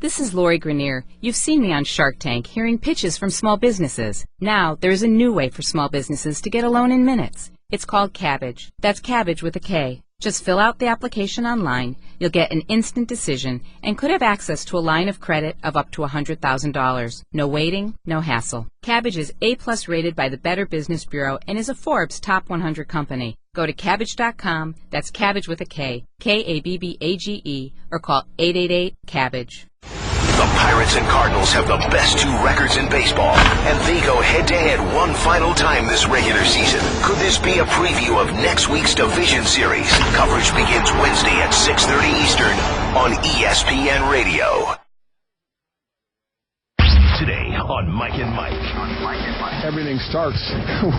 This is Lori Grenier. You've seen me on Shark Tank hearing pitches from small businesses. Now, there's a new way for small businesses to get a loan in minutes. It's called Cabbage. That's Cabbage with a K. Just fill out the application online. You'll get an instant decision and could have access to a line of credit of up to $100,000. No waiting, no hassle. Cabbage is A+ rated by the Better Business Bureau and is a Forbes Top 100 company. Go to Cabbage.com, that's Cabbage with a K, Kabbage, or call 888-CABBAGE. The Pirates and Cardinals have the best two records in baseball, and they go head-to-head one final time this regular season. Could this be a preview of next week's division series? Coverage begins Wednesday at 6:30 Eastern on ESPN Radio. Today on Mike and Mike. Everything starts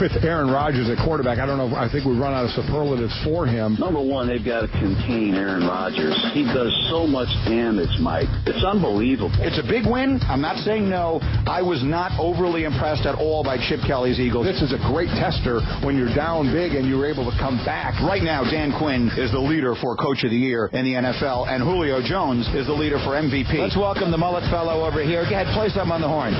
with Aaron Rodgers at quarterback. I don't know. I think we've run out of superlatives for him. Number one, they've got to contain Aaron Rodgers. He does so much damage, Mike. It's unbelievable. It's a big win. I'm not saying no. I was not overly impressed at all by Chip Kelly's Eagles. This is a great tester when you're down big and you're able to come back. Right now, Dan Quinn is the leader for Coach of the Year in the NFL, and Julio Jones is the leader for MVP. Let's welcome the mullet fellow over here. Go ahead, play something on the horn.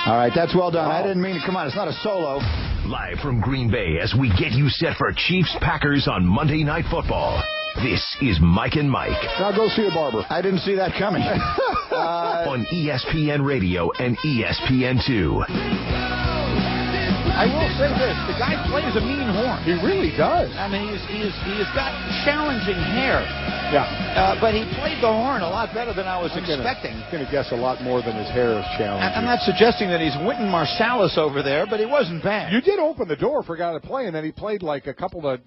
All right, that's well done. I didn't mean to. Come on, it's not a solo. Live from Green Bay as we get you set for Chiefs-Packers on Monday Night Football. This is Mike and Mike. Now go see a barber. I didn't see that coming. On ESPN Radio and ESPN2. I will say this: the guy plays a mean horn. He really does. I mean, he's got challenging hair. Yeah. But he played the horn a lot better than I was expecting. I'm going to guess a lot more than his hair is challenging. I'm not suggesting that he's Wynton Marsalis over there, but he wasn't bad. You did open the door for a guy to play, and then he played like a couple of,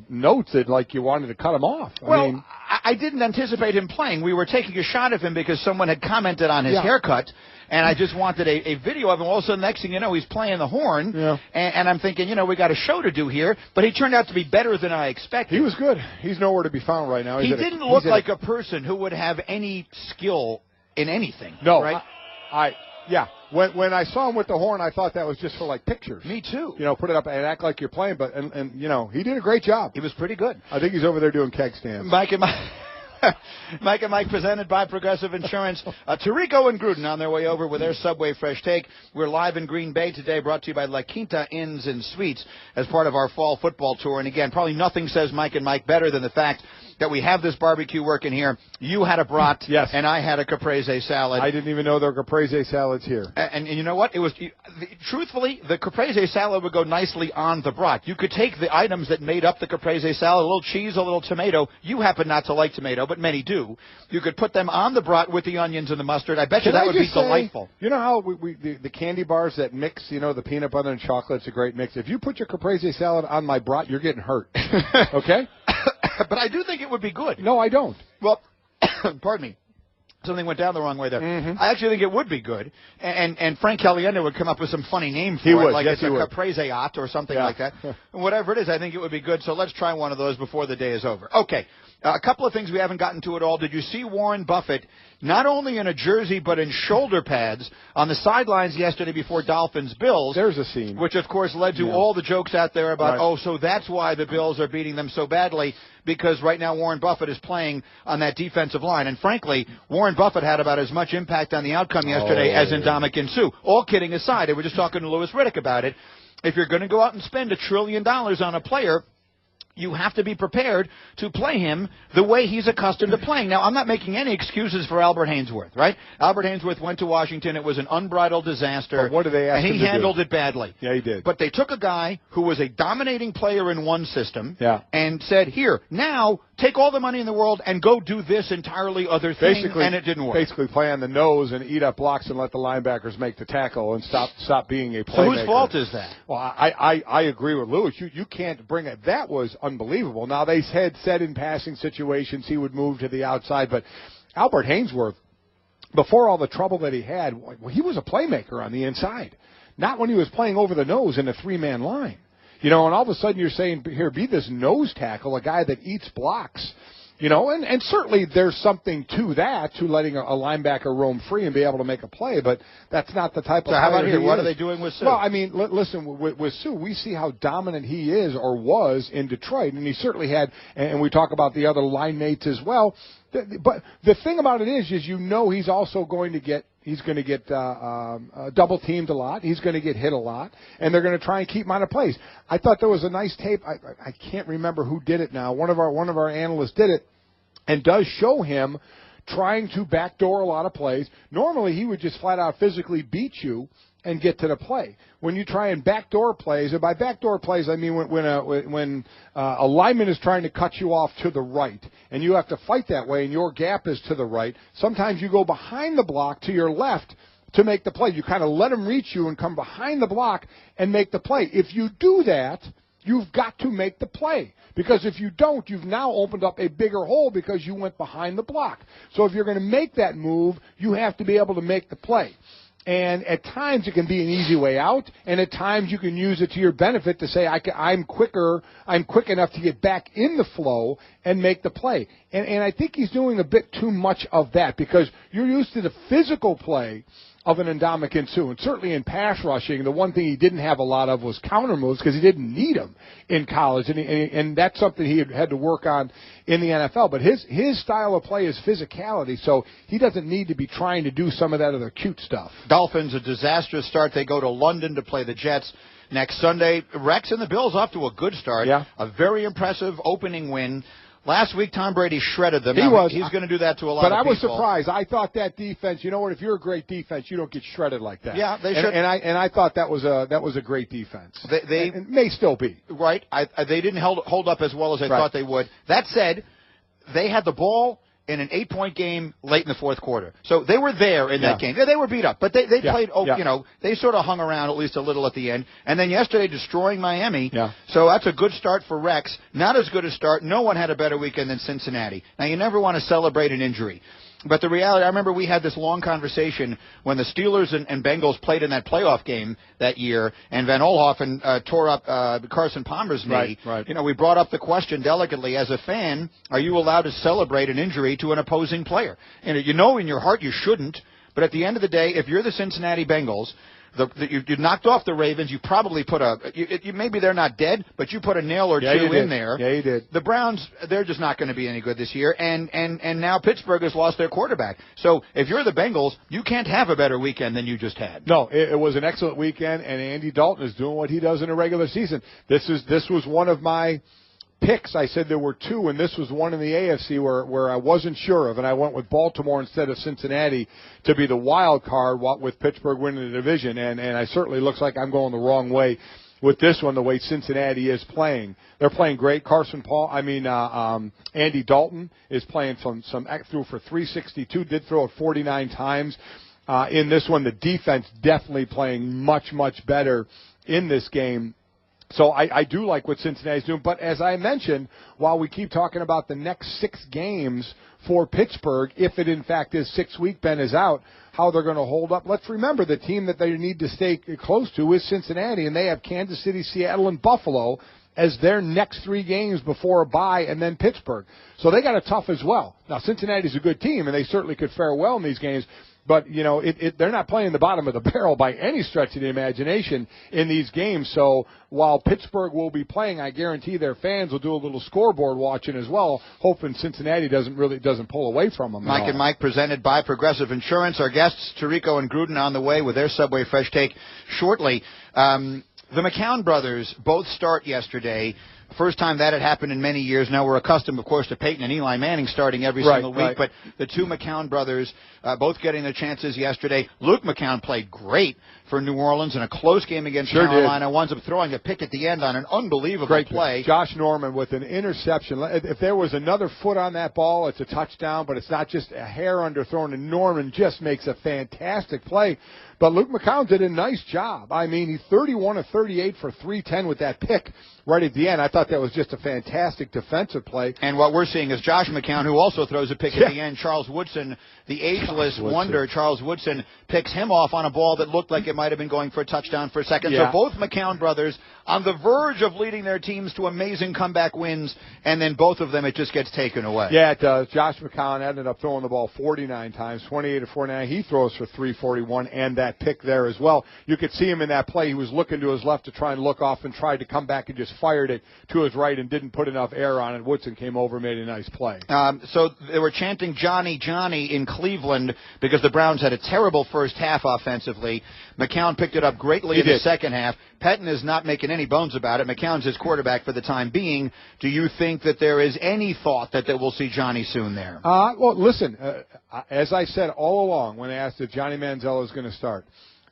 notes that like you wanted to cut him off. I didn't anticipate him playing. We were taking a shot of him because someone had commented on his haircut. And I just wanted a video of him. All of a sudden, next thing you know, he's playing the horn. Yeah. And I'm thinking, we got a show to do here. But he turned out to be better than I expected. He was good. He's nowhere to be found right now. He didn't look like a person who would have any skill in anything. No. Right? When I saw him with the horn, I thought that was just for, like, pictures. Me too. Put it up and act like you're playing. But, and he did a great job. He was pretty good. I think he's over there doing keg stands. Mike and Mike presented by Progressive Insurance. Tirico and Gruden on their way over with their Subway Fresh Take. We're live in Green Bay today, brought to you by La Quinta Inns and Suites as part of our fall football tour. And again, probably nothing says Mike and Mike better than the fact that we have this barbecue working here. You had a brat, yes, and I had a caprese salad. I didn't even know there were caprese salads here. And you know what? It was truthfully, the caprese salad would go nicely on the brat. You could take the items that made up the caprese salad, a little cheese, a little tomato. You happen not to like tomato, but many do. You could put them on the brat with the onions and the mustard. I bet you that would be delightful. You know how the candy bars that mix, the peanut butter and chocolate's a great mix. If you put your caprese salad on my brat, you're getting hurt. Okay? But I do think it would be good. No, I don't. Well, pardon me. Something went down the wrong way there. Mm-hmm. I actually think it would be good. And Frank Caliendo would come up with some funny name for it. Like it's a caprese-ot or something like that. Whatever it is, I think it would be good. So let's try one of those before the day is over. Okay. A couple of things we haven't gotten to at all. Did you see Warren Buffett, not only in a jersey but in shoulder pads, on the sidelines yesterday before Dolphins-Bills? There's a scene. Which, of course, led to all the jokes out there about, so that's why the Bills are beating them so badly, because right now Warren Buffett is playing on that defensive line. And, frankly, Warren Buffett had about as much impact on the outcome yesterday as Ndamukong Suh. All kidding aside, they were just talking to Louis Riddick about it. If you're going to go out and spend $1 trillion on a player, you have to be prepared to play him the way he's accustomed to playing. Now, I'm not making any excuses for Albert Hainsworth, right? Albert Hainsworth went to Washington. It was an unbridled disaster. But what did they ask him to do? And he handled it badly. Yeah, he did. But they took a guy who was a dominating player in one system and said, here, now take all the money in the world and go do this entirely other thing, and it didn't work. Basically play on the nose and eat up blocks and let the linebackers make the tackle and stop being a playmaker. So whose fault is that? Well, I agree with Lewis. You can't bring it. That was unbelievable. Now, they had said in passing situations he would move to the outside, but Albert Hainsworth, before all the trouble that he had, he was a playmaker on the inside, not when he was playing over the nose in a three-man line. And all of a sudden you're saying, here, be this nose tackle, a guy that eats blocks You know, and certainly there's something to that, to letting a linebacker roam free and be able to make a play, but that's not the type of player. So how about here? What is. are they doing with Sue? Well, I mean, listen, with Sue, we see how dominant he is or was in Detroit, and he certainly had, and we talk about the other line mates as well. But the thing about it is you know he's also going to get double teamed a lot. He's going to get hit a lot, and they're going to try and keep him out of plays. I thought there was a nice tape. I can't remember who did it now. One of our analysts did it, and does show him trying to backdoor a lot of plays. Normally, he would just flat out physically beat you and get to the play. When you try and backdoor plays, and by backdoor plays I mean when a lineman is trying to cut you off to the right, and you have to fight that way, and your gap is to the right, sometimes you go behind the block to your left to make the play. You kind of let him reach you and come behind the block and make the play. If you do that, you've got to make the play. Because if you don't, you've now opened up a bigger hole because you went behind the block. So if you're going to make that move, you have to be able to make the play. And at times it can be an easy way out, and at times you can use it to your benefit to say, I'm quick enough to get back in the flow and make the play. And I think he's doing a bit too much of that because you're used to the physical play of an Ndamukong Suh. And certainly in pass rushing, the one thing he didn't have a lot of was counter moves because he didn't need them in college. And that's something he had to work on in the NFL. But his style of play is physicality, so he doesn't need to be trying to do some of that other cute stuff. Dolphins, a disastrous start. They go to London to play the Jets next Sunday. Rex and the Bills off to a good start. Yeah. A very impressive opening win. Last week, Tom Brady shredded them. He's going to do that to a lot of people. But I was surprised. I thought that defense, you know what, if you're a great defense, you don't get shredded like that. Yeah, they should. And I thought that was a great defense. They and may still be. Right. They didn't hold up as well as I thought they would. That said, they had the ball in an 8-point game late in the fourth quarter. So they were there in that game. Yeah, they were beat up, but they played, you know, they sort of hung around at least a little at the end. And then yesterday destroying Miami. Yeah. So that's a good start for Rex. Not as good a start. No one had a better weekend than Cincinnati. Now, you never want to celebrate an injury. But the reality, I remember we had this long conversation when the Steelers and Bengals played in that playoff game that year, and Van Olhoffen tore up Carson Palmer's knee. Right. You know, we brought up the question delicately, as a fan, are you allowed to celebrate an injury to an opposing player? And you know in your heart you shouldn't, but at the end of the day, if you're the Cincinnati Bengals, you knocked off the Ravens. You probably put maybe they're not dead, but you put a nail or two in there. Yeah, you did. The Browns, they're just not going to be any good this year, and now Pittsburgh has lost their quarterback. So if you're the Bengals, you can't have a better weekend than you just had. No, it was an excellent weekend, and Andy Dalton is doing what he does in a regular season. This was one of my picks. I said there were two, and this was one in the AFC where I wasn't sure of, and I went with Baltimore instead of Cincinnati to be the wild card with Pittsburgh winning the division, and I certainly looks like I'm going the wrong way with this one, the way Cincinnati is playing. They're playing great. Andy Dalton is playing threw for 362, did throw it 49 times. In this one, the defense definitely playing much, much better in this game. So I do like what Cincinnati's doing. But as I mentioned, while we keep talking about the next 6 games for Pittsburgh, if it in fact is 6 week, Ben is out, how they're going to hold up. Let's remember the team that they need to stay close to is Cincinnati, and they have Kansas City, Seattle, and Buffalo as their next 3 games before a bye, and then Pittsburgh. So they got it tough as well. Now, Cincinnati's a good team, and they certainly could fare well in these games. But, you know, they're not playing the bottom of the barrel by any stretch of the imagination in these games. So while Pittsburgh will be playing, I guarantee their fans will do a little scoreboard watching as well, hoping Cincinnati doesn't pull away from them. Mike and Mike presented by Progressive Insurance. Our guests, Tirico and Gruden, on the way with their Subway Fresh Take shortly. The McCown brothers both start yesterday. First time that had happened in many years. Now we're accustomed, of course, to Peyton and Eli Manning starting every single week. But the two McCown brothers both getting their chances yesterday. Luke McCown played great for New Orleans in a close game against Carolina. Winds up throwing a pick at the end on an unbelievable play. Josh Norman with an interception. If there was another foot on that ball, it's a touchdown, but it's not just a hair underthrown, and Norman just makes a fantastic play. But Luke McCown did a nice job. I mean, he's 31 of 38 for 310 with that pick right at the end. I thought that was just a fantastic defensive play. And what we're seeing is Josh McCown, who also throws a pick at the end. Charles Woodson, the ageless wonder, Charles Woodson, picks him off on a ball that looked like it might have been going for a touchdown for a second. So both McCown brothers on the verge of leading their teams to amazing comeback wins, and then both of them, it just gets taken away. Yeah, it does. Josh McCown ended up throwing the ball 49 times, 28 of 49. He throws for 341 and that pick there as well. You could see him in that play. He was looking to his left to try and look off and tried to come back and just fired it to his right and didn't put enough air on it. Woodson came over and made a nice play. So they were chanting Johnny, Johnny in Cleveland because the Browns had a terrible first half offensively. McCown picked it up greatly in the second half. Pettin is not making any bones about it. McCown's his quarterback for the time being. Do you think that there is any thought that we'll see Johnny soon there? Well, listen, as I said all along when I asked if Johnny Manziel is going to start,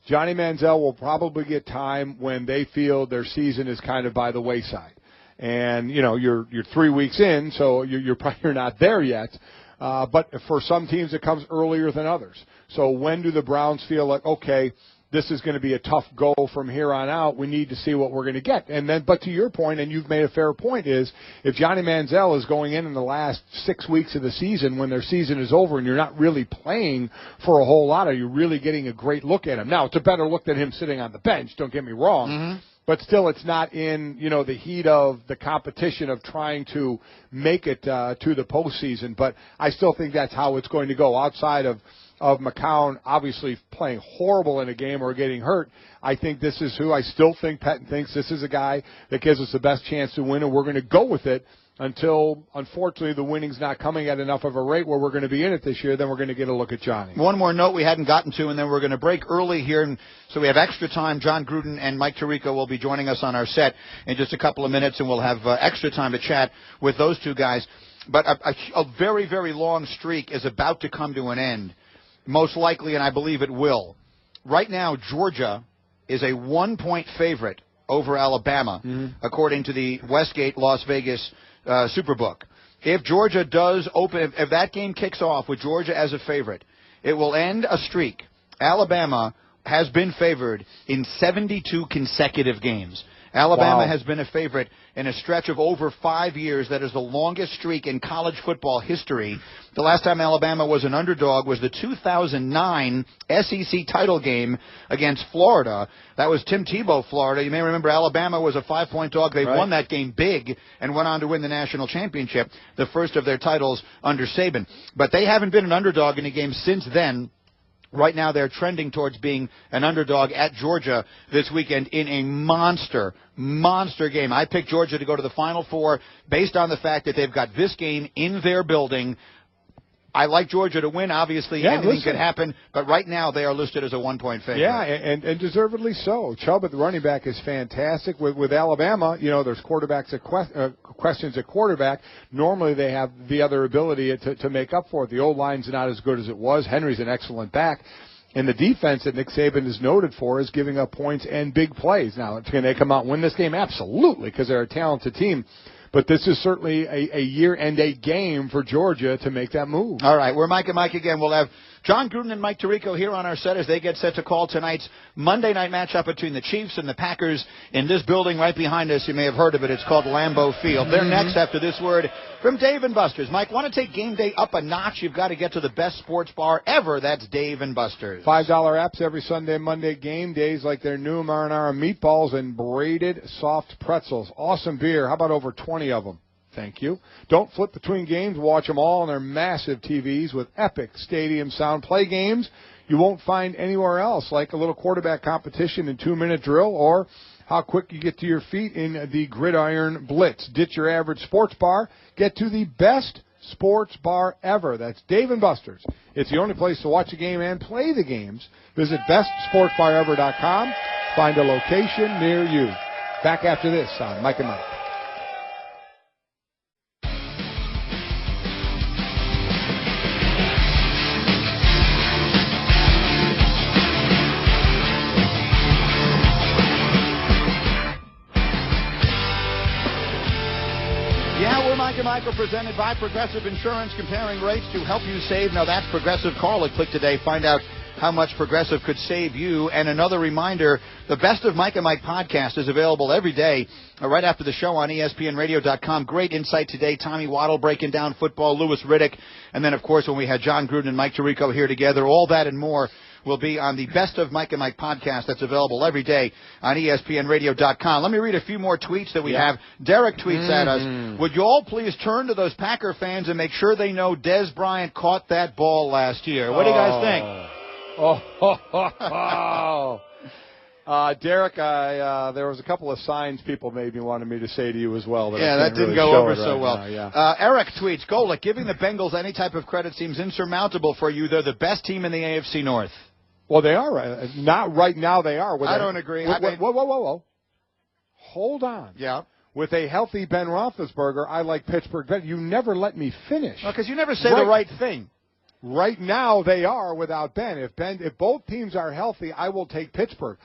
Johnny Manziel will probably get time when they feel their season is kind of by the wayside. And, you know, you're 3 weeks in, so you're not there yet. But for some teams, it comes earlier than others. So when do the Browns feel like, okay, this is going to be a tough go from here on out. We need to see what we're going to get. And then, but to your point, and you've made a fair point, is if Johnny Manziel is going in the last 6 weeks of the season when their season is over and you're not really playing for a whole lot, are you really getting a great look at him? Now, it's a better look than him sitting on the bench, don't get me wrong. Mm-hmm. But still, it's not in, you know, the heat of the competition of trying to make it to the postseason. But I still think that's how it's going to go. Outside of McCown obviously playing horrible in a game or getting hurt, I think this is who I still think Pettin thinks this is a guy that gives us the best chance to win, and we're going to go with it until, unfortunately, the winning's not coming at enough of a rate where we're going to be in it this year. Then we're going to get a look at Johnny. One more note we hadn't gotten to, and then we're going to break early here, and so we have extra time. John Gruden and Mike Tirico will be joining us on our set in just a couple of minutes, and we'll have extra time to chat with those two guys. But a very, very long streak is about to come to an end, most likely, and I believe it will. Right now, Georgia is a 1-point favorite over Alabama, according to the Westgate Las Vegas Superbook. If Georgia does open, if that game kicks off with Georgia as a favorite, it will end a streak. Alabama has been favored in 72 consecutive games. Alabama has been a favorite in a stretch of over 5 years. That is the longest streak in college football history. The last time Alabama was an underdog was the 2009 SEC title game against Florida. That was Tim Tebow, Florida. You may remember Alabama was a 5-point dog. They won that game big and went on to win the national championship, the first of their titles under Saban. But they haven't been an underdog in a game since then. Right now, they're trending towards being an underdog at Georgia this weekend in a monster game. I picked Georgia to go to the Final Four based on the fact that they've got this game in their building. I like Georgia to win. Obviously, anything could happen, but right now they are listed as a 1-point favorite. Yeah, and deservedly so. Chubb at the running back is fantastic. With Alabama, you know, there's questions at quarterback. Normally they have the other ability to make up for it. The old line's not as good as it was. Henry's an excellent back. And the defense that Nick Saban is noted for is giving up points and big plays. Now, can they come out and win this game? Absolutely, because they're a talented team. But this is certainly a year and a game for Georgia to make that move. All right, we're Mike and Mike again. We'll have John Gruden and Mike Tirico here on our set as they get set to call tonight's Monday night matchup between the Chiefs and the Packers in this building right behind us. You may have heard of it. It's called Lambeau Field. They're next after this word from Dave & Buster's. Mike, want to take game day up a notch? You've got to get to the best sports bar ever. That's Dave & Buster's. $5 apps every Sunday and Monday game days, like their new marinara meatballs and braided soft pretzels. Awesome beer. How about over 20 of them? Thank you. Don't flip between games. Watch them all on their massive TVs with epic stadium sound. Play games you won't find anywhere else, like a little quarterback competition and 2-minute drill, or how quick you get to your feet in the Gridiron Blitz. Ditch your average sports bar. Get to the best sports bar ever. That's Dave & Buster's. It's the only place to watch a game and play the games. Visit bestsportsbarever.com. Find a location near you. Back after this on Mike and Mike. Mike and Michael presented by Progressive Insurance, comparing rates to help you save. Now that's Progressive. Call or click today. Find out how much Progressive could save you. And another reminder, the Best of Mike and Mike podcast is available every day right after the show on ESPNradio.com. Great insight today. Tommy Waddle breaking down football, Louis Riddick. And then, of course, when we had John Gruden and Mike Tirico here together, all that and more will be on the Best of Mike and Mike podcast that's available every day on ESPNradio.com. Let me read a few more tweets that we have. Derek tweets at us, would you all please turn to those Packer fans and make sure they know Dez Bryant caught that ball last year? What do you guys think? Derek, there was a couple of signs people maybe wanted me to say to you as well. That didn't really go over so right well. Now, yeah. Eric tweets, Golic, giving the Bengals any type of credit seems insurmountable for you. They're the best team in the AFC North. Well, they are. Right. Not right now they are. I don't agree. Whoa. Hold on. Yeah. With a healthy Ben Roethlisberger, I like Pittsburgh better. You never let me finish. Because you never say the right thing. Right now they are without Ben. If both teams are healthy, I will take Pittsburgh.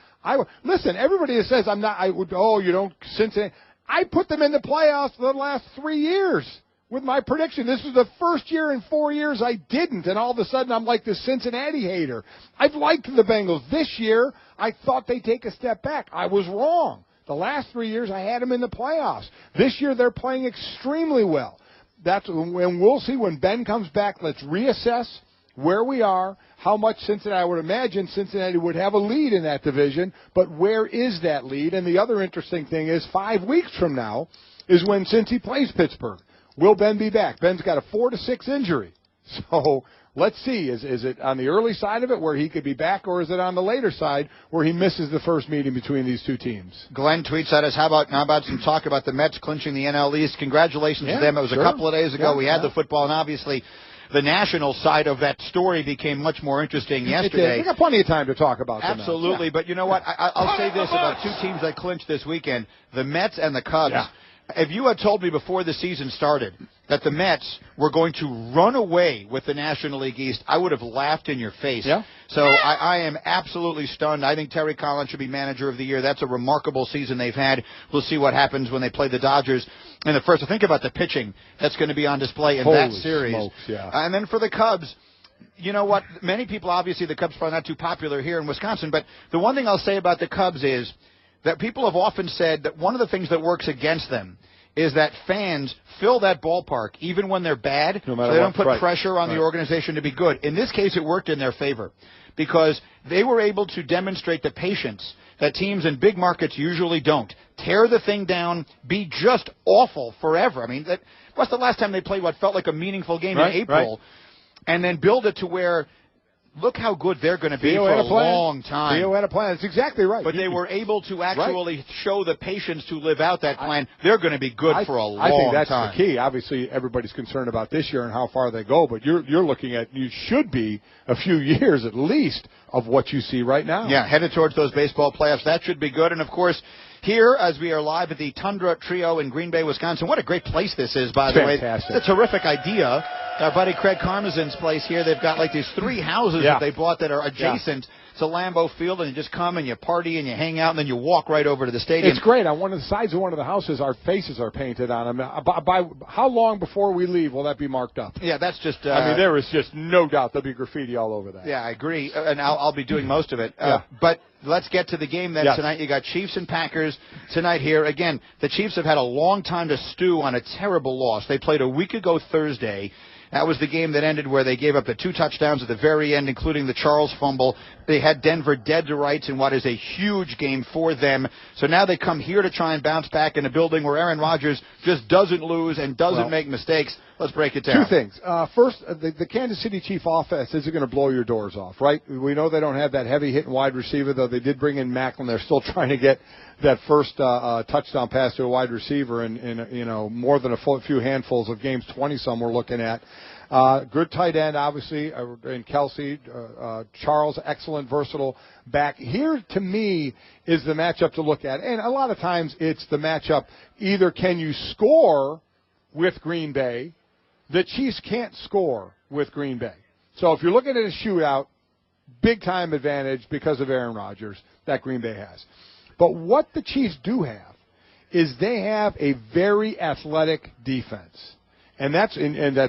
Listen, everybody says I'm not. You don't Cincinnati. I put them in the playoffs for the last 3 years with my prediction. This was the first year in 4 years I didn't, and all of a sudden I'm like the Cincinnati hater. I've liked the Bengals. This year I thought they'd take a step back. I was wrong. The last 3 years I had them in the playoffs. This year they're playing extremely well. And we'll see when Ben comes back. Let's reassess where we are, how much Cincinnati. I would imagine Cincinnati would have a lead in that division, but where is that lead? And the other interesting thing is 5 weeks from now is when Cincy plays Pittsburgh. Will Ben be back? Ben's got a 4 to 6 injury. So let's see. Is it on the early side of it where he could be back, or is it on the later side where he misses the first meeting between these two teams? Glenn tweets at us, how about some talk about the Mets clinching the NL East? Congratulations to them. It was a couple of days ago. We had the football, and obviously the national side of that story became much more interesting yesterday. We got plenty of time to talk about them. Absolutely. But you know what? I'll say this about two teams that clinched this weekend, the Mets and the Cubs. Yeah. If you had told me before the season started that the Mets were going to run away with the National League East, I would have laughed in your face. Yeah. So I am absolutely stunned. I think Terry Collins should be Manager of the Year. That's a remarkable season they've had. We'll see what happens when they play the Dodgers in the first. So think about the pitching that's going to be on display in that series. Smokes, yeah. And then for the Cubs, you know what? Many people, obviously, the Cubs are not too popular here in Wisconsin, but the one thing I'll say about the Cubs is that people have often said that one of the things that works against them is that fans fill that ballpark even when they're bad, so they don't put pressure on the organization to be good. In this case, it worked in their favor because they were able to demonstrate the patience that teams in big markets usually don't. Tear the thing down, be just awful forever. I mean, that was the last time they played what felt like a meaningful game in April, and then build it to where look how good they're going to be for a long time. Theo had a plan. That's exactly right. But they were able to actually show the patience to live out that plan. They're going to be good for a long time. I think that's the key. Obviously, everybody's concerned about this year and how far they go, but you're looking at, you should be a few years at least of what you see right now. Yeah, headed towards those baseball playoffs. That should be good. And, of course, here, as we are live at the Tundra Trio in Green Bay, Wisconsin. What a great place this is, by the way. Fantastic. It's a terrific idea. Our buddy Craig Karmazin's place here, they've got like these 3 houses that they bought that are adjacent to Lambeau Field, and you just come and you party and you hang out, and then you walk right over to the stadium. It's great. On one of the sides of one of the houses, our faces are painted on them. By how long before we leave will that be marked up? Yeah, that's just... I mean, there is just no doubt there'll be graffiti all over that. Yeah, I agree, and I'll be doing most of it. But let's get to the game then tonight. You got Chiefs and Packers tonight here. Again, the Chiefs have had a long time to stew on a terrible loss. They played a week ago Thursday. That was the game that ended where they gave up the 2 touchdowns at the very end, including the Charles fumble. They had Denver dead to rights in what is a huge game for them. So now they come here to try and bounce back in a building where Aaron Rodgers just doesn't lose and doesn't make mistakes. Let's break it down. 2 things. First, the Kansas City Chief offense isn't going to blow your doors off, right? We know they don't have that heavy-hitting wide receiver, though they did bring in Macklin. They're still trying to get that first touchdown pass to a wide receiver in more than a few handfuls of games, 20-some we're looking at. Good tight end, obviously, in Kelsey. Charles, excellent, versatile back. Here, to me, is the matchup to look at. And a lot of times it's the matchup, either can you score with Green Bay? The Chiefs can't score with Green Bay. So if you're looking at a shootout, big-time advantage because of Aaron Rodgers that Green Bay has. But what the Chiefs do have is they have a very athletic defense. And that's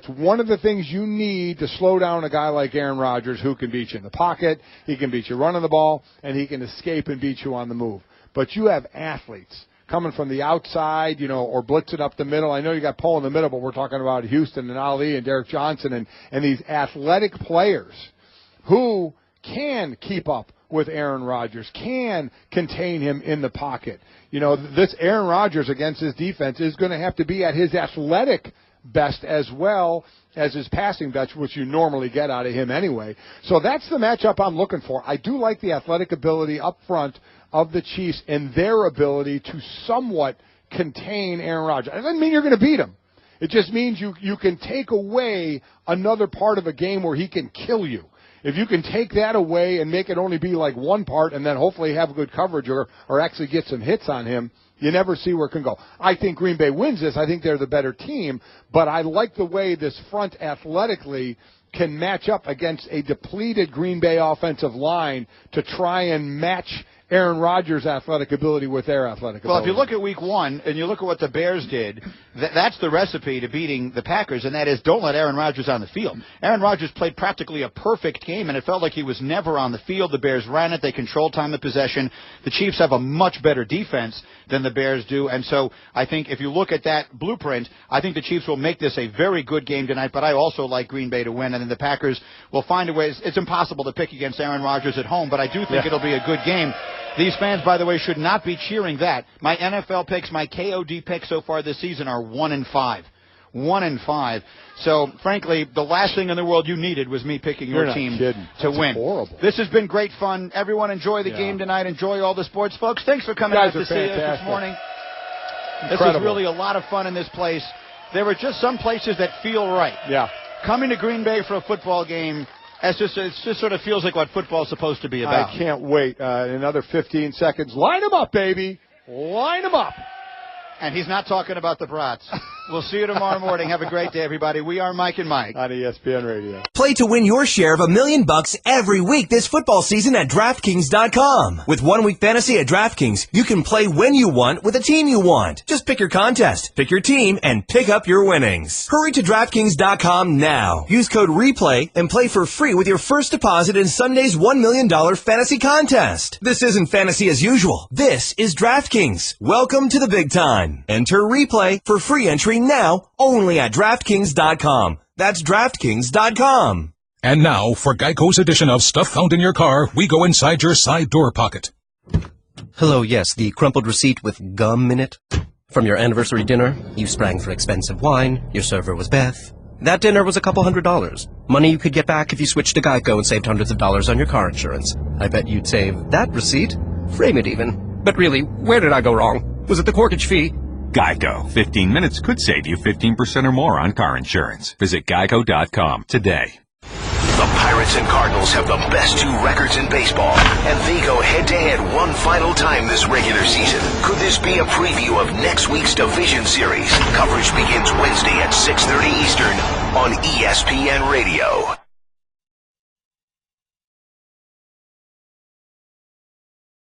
one of the things you need to slow down a guy like Aaron Rodgers, who can beat you in the pocket, he can beat you running the ball, and he can escape and beat you on the move. But you have athletes coming from the outside, or blitzing up the middle. I know you got Poe in the middle, but we're talking about Houston and Ali and Derek Johnson and these athletic players who can keep up with Aaron Rodgers, can contain him in the pocket. You know, this Aaron Rodgers against his defense is going to have to be at his athletic best as well as his passing best, which you normally get out of him anyway. So that's the matchup I'm looking for. I do like the athletic ability up front of the Chiefs and their ability to somewhat contain Aaron Rodgers. It doesn't mean you're going to beat him. It just means you can take away another part of a game where he can kill you. If you can take that away and make it only be like one part and then hopefully have good coverage or actually get some hits on him, you never see where it can go. I think Green Bay wins this. I think they're the better team, but I like the way this front athletically can match up against a depleted Green Bay offensive line to try and match Aaron Rodgers' athletic ability with their athletic ability. Well, if you look at week 1 and you look at what the Bears did, that's the recipe to beating the Packers, and that is don't let Aaron Rodgers on the field. Aaron Rodgers played practically a perfect game, and it felt like he was never on the field. The Bears ran it. They controlled time of possession. The Chiefs have a much better defense than the Bears do, and so I think if you look at that blueprint, I think the Chiefs will make this a very good game tonight, but I also like Green Bay to win, and then the Packers will find a way. It's impossible to pick against Aaron Rodgers at home, but I do think it'll be a good game. These fans, by the way, should not be cheering that. My NFL picks, my KOD picks so far this season are 1-5. 1-5. So, frankly, the last thing in the world you needed was me picking your team to win. Horrible. This has been great fun. Everyone enjoy the game tonight. Enjoy all the sports, folks. Thanks for coming out to see us this morning. Incredible. This is really a lot of fun in this place. There are just some places that feel right. Yeah. Coming to Green Bay for a football game, it just sort of feels like what football's supposed to be about. I can't wait. Another 15 seconds. Line them up, baby. Line them up. And he's not talking about the brats. We'll see you tomorrow morning. Have a great day, everybody. We are Mike and Mike on ESPN Radio. Play to win your share of $1 million every week this football season at DraftKings.com. With 1 week fantasy at DraftKings, you can play when you want with a team you want. Just pick your contest, pick your team, and pick up your winnings. Hurry to DraftKings.com now. Use code REPLAY and play for free with your first deposit in Sunday's $1 million fantasy contest. This isn't fantasy as usual. This is DraftKings. Welcome to the big time. Enter REPLAY for free entry now only at DraftKings.com. That's DraftKings.com. And now, for Geico's edition of Stuff Found in Your Car, we go inside your side door pocket. Hello, yes, the crumpled receipt with gum in it. From your anniversary dinner, you sprang for expensive wine, your server was Beth. That dinner was a couple $100. Money you could get back if you switched to Geico and saved hundreds of dollars on your car insurance. I bet you'd save that receipt. Frame it even. But really, where did I go wrong? Was it the corkage fee? Geico. 15 minutes could save you 15% or more on car insurance. Visit geico.com today. The Pirates and Cardinals have the best 2 records in baseball, and they go head-to-head one final time this regular season. Could this be a preview of next week's division series? Coverage begins Wednesday at 6:30 Eastern on ESPN Radio.